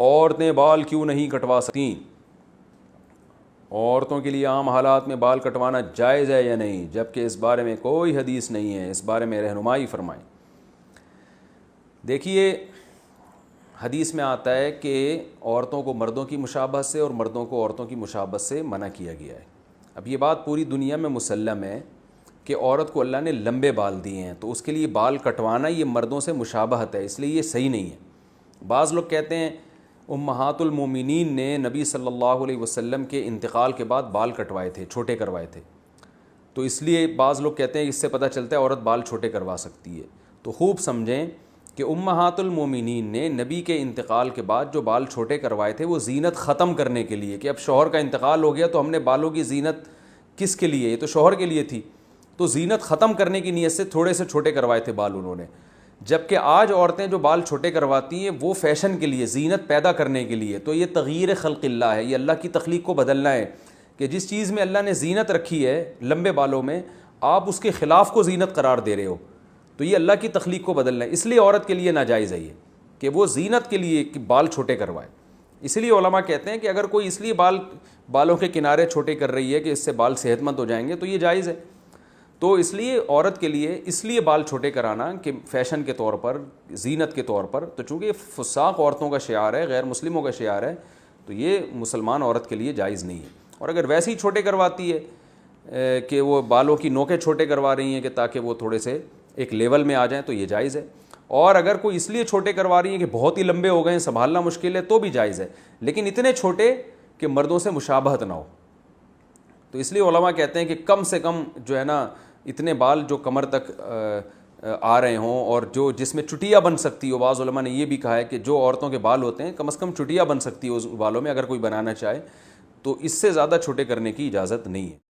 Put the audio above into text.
عورتیں بال کیوں نہیں کٹوا سکتی؟ عورتوں کے لیے عام حالات میں بال کٹوانا جائز ہے یا نہیں، جبکہ اس بارے میں کوئی حدیث نہیں ہے، اس بارے میں رہنمائی فرمائیں۔ دیکھیے، حدیث میں آتا ہے کہ عورتوں کو مردوں کی مشابہت سے اور مردوں کو عورتوں کی مشابہت سے منع کیا گیا ہے۔ اب یہ بات پوری دنیا میں مسلم ہے کہ عورت کو اللہ نے لمبے بال دیے ہیں، تو اس کے لیے بال کٹوانا یہ مردوں سے مشابہت ہے، اس لیے یہ صحیح نہیں ہے۔ بعض لوگ کہتے ہیں امہات المومنین نے نبی صلی اللہ علیہ وسلم کے انتقال کے بعد بال کٹوائے تھے، چھوٹے کروائے تھے، تو اس لیے بعض لوگ کہتے ہیں اس سے پتہ چلتا ہے عورت بال چھوٹے کروا سکتی ہے۔ تو خوب سمجھیں کہ امہات المومنین نے نبی کے انتقال کے بعد جو بال چھوٹے کروائے تھے وہ زینت ختم کرنے کے لیے، کہ اب شوہر کا انتقال ہو گیا تو ہم نے بالوں کی زینت کس کے لیے، یہ تو شوہر کے لیے تھی، تو زینت ختم کرنے کی نیت سے تھوڑے سے چھوٹے کروائے تھے بال انہوں نے۔ جبکہ آج عورتیں جو بال چھوٹے کرواتی ہیں وہ فیشن کے لیے، زینت پیدا کرنے کے لیے، تو یہ تغییر خلق اللہ ہے، یہ اللہ کی تخلیق کو بدلنا ہے، کہ جس چیز میں اللہ نے زینت رکھی ہے لمبے بالوں میں، آپ اس کے خلاف کو زینت قرار دے رہے ہو، تو یہ اللہ کی تخلیق کو بدلنا ہے۔ اس لیے عورت کے لیے ناجائز ہے یہ کہ وہ زینت کے لیے بال چھوٹے کروائے۔ اس لیے علماء کہتے ہیں کہ اگر کوئی اس لیے بالوں کے کنارے چھوٹے کر رہی ہے کہ اس سے بال صحت مند ہو جائیں گے تو یہ جائز ہے۔ تو اس لیے عورت کے لیے اس لیے بال چھوٹے کرانا کہ فیشن کے طور پر، زینت کے طور پر، تو چونکہ فساق عورتوں کا شعار ہے، غیر مسلموں کا شعار ہے، تو یہ مسلمان عورت کے لیے جائز نہیں ہے۔ اور اگر ویسے ہی چھوٹے کرواتی ہے کہ وہ بالوں کی نوکیں چھوٹے کروا رہی ہیں کہ تاکہ وہ تھوڑے سے ایک لیول میں آ جائیں تو یہ جائز ہے۔ اور اگر کوئی اس لیے چھوٹے کروا رہی ہیں کہ بہت ہی لمبے ہو گئے ہیں، سنبھالنا مشکل ہے، تو بھی جائز ہے، لیکن اتنے چھوٹے کہ مردوں سے مشابہت نہ ہو۔ تو اس لیے علماء کہتے ہیں کہ کم سے کم جو ہے نا اتنے بال جو کمر تک آ رہے ہوں اور جو جس میں چٹیا بن سکتی ہو، بعض علماء نے یہ بھی کہا ہے کہ جو عورتوں کے بال ہوتے ہیں کم از کم چٹیا بن سکتی ہو اس بالوں میں، اگر کوئی بنانا چاہے، تو اس سے زیادہ چھوٹے کرنے کی اجازت نہیں ہے۔